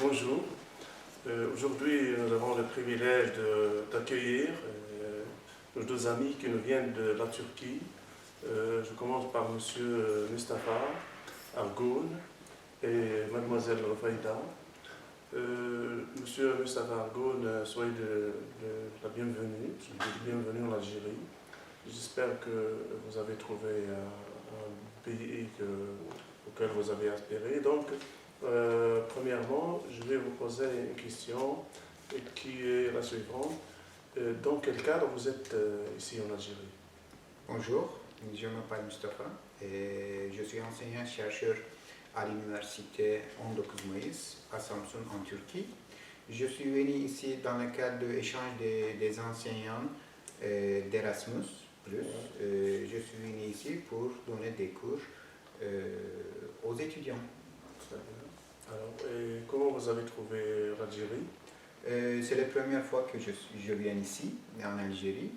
Bonjour. Aujourd'hui, nous avons le privilège d'accueillir nos deux amis qui nous viennent de la Turquie. Je commence par Monsieur Mustafa Argoun et Mademoiselle Rufaïda. Monsieur Mustafa Argoun, soyez la bienvenue. Bienvenue en Algérie. J'espère que vous avez trouvé un pays auquel vous avez aspiré. Donc, premièrement, je vais vous poser une question qui est la suivante. Dans quel cadre vous êtes ici en Algérie? Bonjour, je m'appelle Mustafa et je suis enseignant-chercheur à l'université 19 Mayıs à Samsun en Turquie. Je suis venu ici dans le cadre de l'échange des enseignants d'Erasmus+. Je suis venu ici pour donner des cours aux étudiants. Très bien. Alors, et comment vous avez trouvé l'Algérie? C'est la première fois que je viens ici, en Algérie.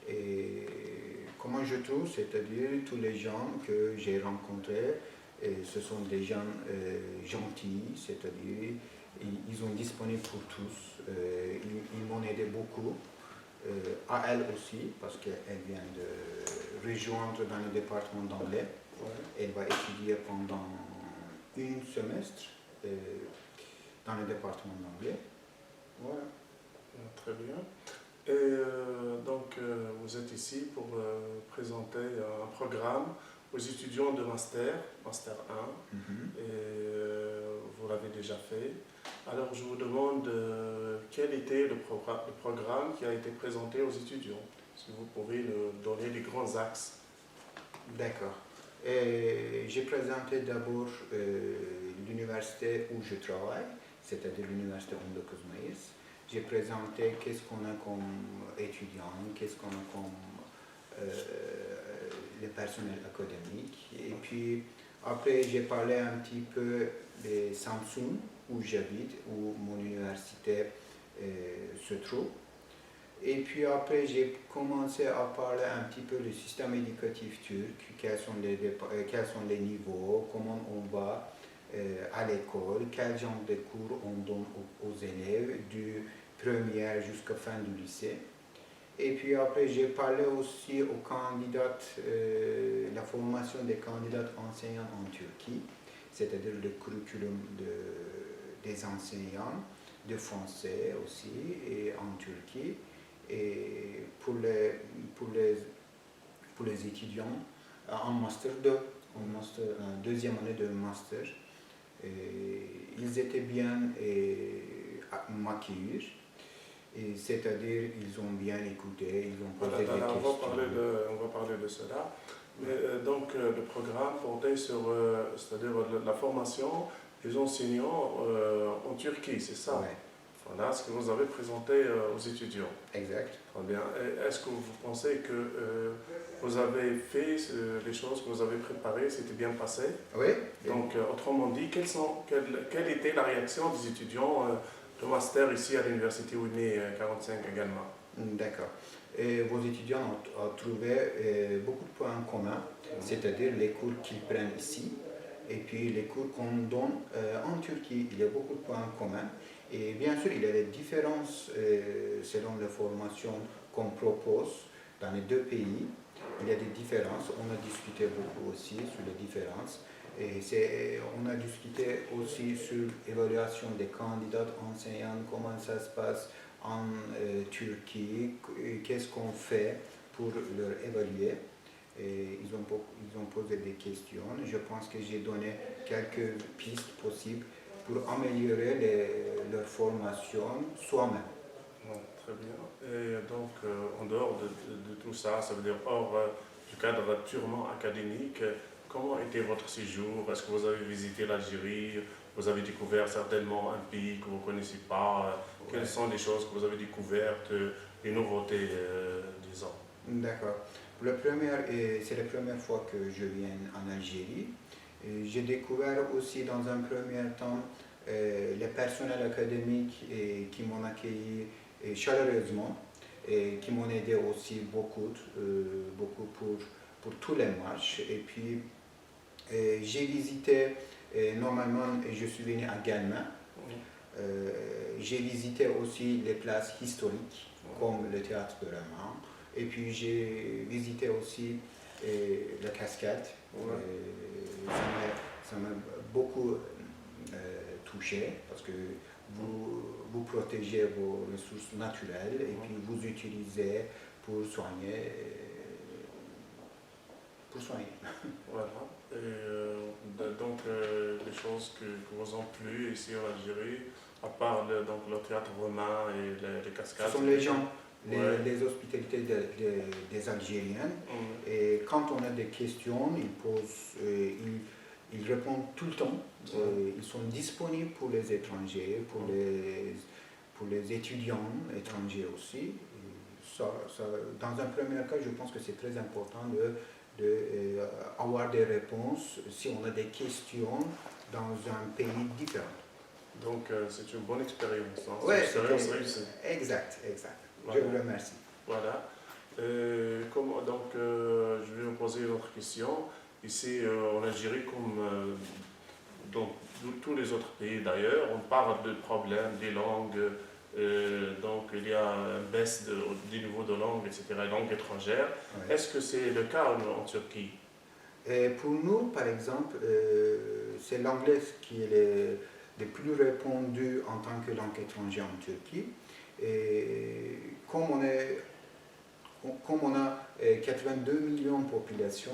Et comment je trouve, c'est-à-dire tous les gens que j'ai rencontrés, ce sont des gens gentils, c'est-à-dire ils sont disponibles pour tous. Ils m'ont aidé beaucoup, à elle aussi, parce qu'elle vient de rejoindre dans le département d'anglais. Ouais. Elle va étudier pendant un semestre dans le département d'anglais. Voilà. Très bien. Et vous êtes ici pour présenter un programme aux étudiants de Master 1, et vous l'avez déjà fait. Alors je vous demande quel était le programme qui a été présenté aux étudiants. Si vous pouvez nous donner les grands axes. D'accord. J'ai présenté d'abord l'université où je travaille, c'est-à-dire l'université 19 Mayıs. J'ai présenté qu'est-ce qu'on a comme étudiants, qu'est-ce qu'on a comme le personnel académique. Et puis après, j'ai parlé un petit peu de Samsun, où j'habite, où mon université se trouve. Et puis après, j'ai commencé à parler un petit peu du système éducatif turc, quels sont les niveaux, comment on va à l'école, quel genre de cours on donne aux élèves, du première jusqu'à fin du lycée. Et puis après, j'ai parlé aussi aux candidats, la formation des candidats enseignants en Turquie, c'est-à-dire le curriculum des enseignants de français aussi et en Turquie. Et pour les étudiants en Master 2, en deuxième année de Master, ils étaient bien maquillés, c'est-à-dire ils ont bien écouté, ils ont posé des questions. On va parler de cela. Mais, le programme portait sur c'est-à-dire la formation des enseignants en Turquie, c'est ça? Ouais. Voilà ce que vous avez présenté aux étudiants. Exact. Très bien. Est-ce que vous pensez que vous avez fait les choses que vous avez préparées, c'était bien passé? Oui. Donc, autrement dit, quelle était la réaction des étudiants de master ici à l'université Ouimet 45 également? D'accord. Vos étudiants ont trouvé beaucoup de points en commun, c'est-à-dire les cours qu'ils prennent ici et puis les cours qu'on donne en Turquie. Il y a beaucoup de points en commun. Et bien sûr, il y a des différences selon les formations qu'on propose dans les deux pays. Il y a des différences. On a discuté beaucoup aussi sur les différences. Et on a discuté aussi sur l'évaluation des candidats enseignants, comment ça se passe en Turquie, qu'est-ce qu'on fait pour leur évaluer. Et ils ont posé des questions. Je pense que j'ai donné quelques pistes possibles pour améliorer leur formation soi-même. Très bien. Et donc, en dehors de tout ça, ça veut dire hors du cadre purement académique, comment était votre séjour? Est-ce que vous avez visité l'Algérie? Vous avez découvert certainement un pays que vous ne connaissez pas? Quelles sont les choses que vous avez découvertes, les nouveautés, disons? D'accord. C'est la première fois que je viens en Algérie. J'ai découvert aussi dans un premier temps le personnel académique qui m'ont accueilli chaleureusement et qui m'ont aidé aussi beaucoup pour tous les matchs. Et puis j'ai visité, normalement je suis venu à Guelma J'ai visité aussi les places historiques comme le théâtre de Raman. Et puis j'ai visité aussi la cascade. Ça m'a beaucoup touché parce que vous protégez vos ressources naturelles et puis vous utilisez pour soigner. Voilà. Et donc, les choses qui vous ont plu ici en Algérie, à part donc, le théâtre romain et les cascades. Ce sont les gens, les hospitalités des Algériens. Et quand on a des questions, ils répondent tout le temps. Ils sont disponibles pour les étrangers, pour les étudiants étrangers aussi. Dans un premier cas, je pense que c'est très important d'avoir des réponses si on a des questions dans un pays différent. Donc c'est une bonne expérience. Hein? Oui, c'est une expérience réussie. Exact. Voilà. Je vous remercie. Voilà. Donc je vais vous poser une autre question. Ici en Algérie, comme dans tous les autres pays d'ailleurs, on parle de problèmes des langues. Donc il y a une baisse du niveau de langue, etc., langue étrangère. Ouais. Est-ce que c'est le cas en Turquie? Pour nous, par exemple, c'est l'anglais qui est le plus répandu en tant que langue étrangère en Turquie. Et comme on a 82 millions de population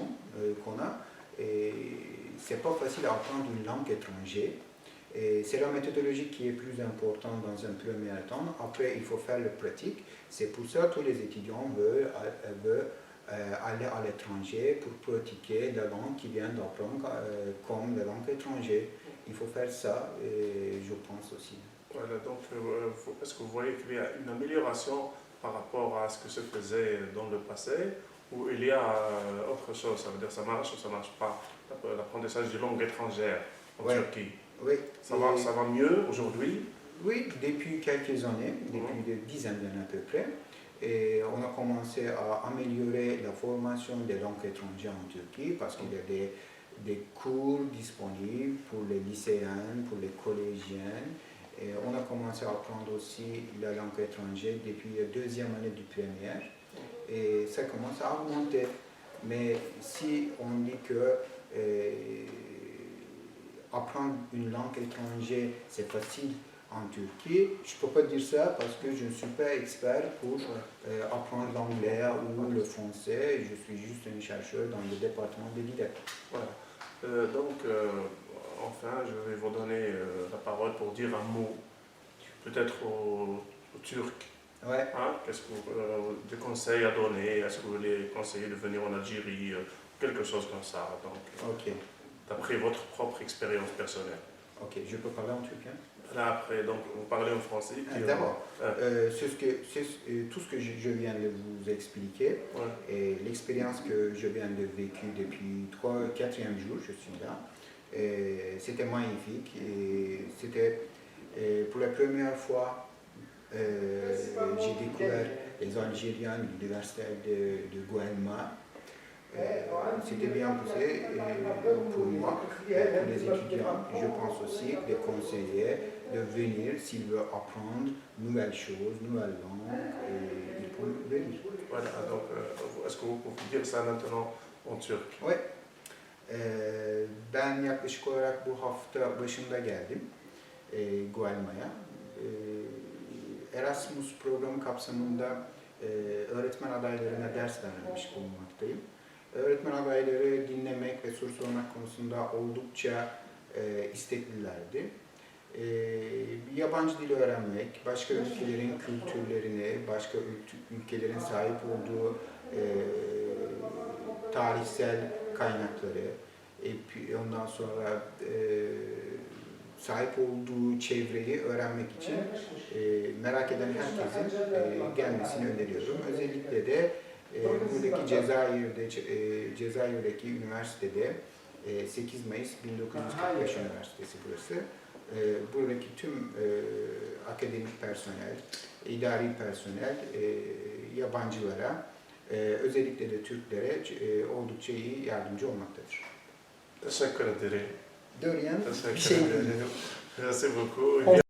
c'est pas facile à apprendre une langue étrangère. C'est la méthodologie qui est plus importante dans un premier temps. Après, il faut faire la pratique. C'est pour ça que tous les étudiants veulent aller à l'étranger pour pratiquer la langue qu'ils viennent d'apprendre comme la langue étrangère. Il faut faire ça, et je pense aussi. Voilà, donc est-ce que vous voyez qu'il y a une amélioration par rapport à ce que se faisait dans le passé, ou il y a autre chose, ça veut dire ça marche ou ça ne marche pas, l'apprentissage de langue étrangère en Turquie? Oui. Ça va mieux aujourd'hui? Oui, depuis quelques années, depuis des dizaines d'années à peu près. Et on a commencé à améliorer la formation des langues étrangères en Turquie parce qu'il y a des cours disponibles pour les lycéens, pour les collégiens. Et on a commencé à apprendre aussi la langue étrangère depuis la deuxième année du première. Et ça commence à augmenter. Mais si on dit que apprendre une langue étrangère, c'est facile en Turquie, je ne peux pas dire ça parce que je ne suis pas expert pour apprendre l'anglais ou le français. Je suis juste un chercheur dans le département de didactique. Voilà. Donc, enfin, je vais vous donner la parole pour dire un mot, peut-être au Turc. Ouais. Hein? Qu'est-ce que des conseils à donner? Est-ce que vous les conseillez de venir en Algérie? Quelque chose comme ça. Donc, d'après votre propre expérience personnelle. Ok, je peux parler en turc, hein? Là, après, donc, vous parlez en français. D'abord, tout ce que je viens de vous expliquer, et l'expérience que je viens de vécu depuis 4e jour, je suis là, c'était magnifique. Et c'était pour la première fois, j'ai découvert les Algériens de l'université de Guelma. C'était bien poussé pour moi, pour les étudiants. Je pense aussi les conseiller de venir s'ils veulent apprendre nouvelles choses, nouvelles langues, et ils peuvent venir. Voilà, donc est-ce que vous pouvez dire ça maintenant en turc? Oui. Ben yaklaşık olarak bu hafta başında geldim Guelma'ya. Erasmus programı kapsamında öğretmen adaylarına ders vermiş bulunmaktayım. Öğretmen adayları dinlemek ve soru sormak konusunda oldukça isteklilerdi. Yabancı dil öğrenmek, başka ülkelerin kültürlerini, başka ülkelerin sahip olduğu tarihsel kaynakları, ondan sonra sahip olduğu çevreyi öğrenmek için merak eden herkesin gelmesini öneriyorum. Özellikle de buradaki Cezayir'deki üniversitede 8 Mayıs 1945 Üniversitesi burası. Buradaki tüm akademik personel, idari personel yabancılara, özellikle de Türklere oldukça iyi yardımcı olmaktadır. Teşekkür ederim. De rien. Teşekkür ederim. Merci beaucoup.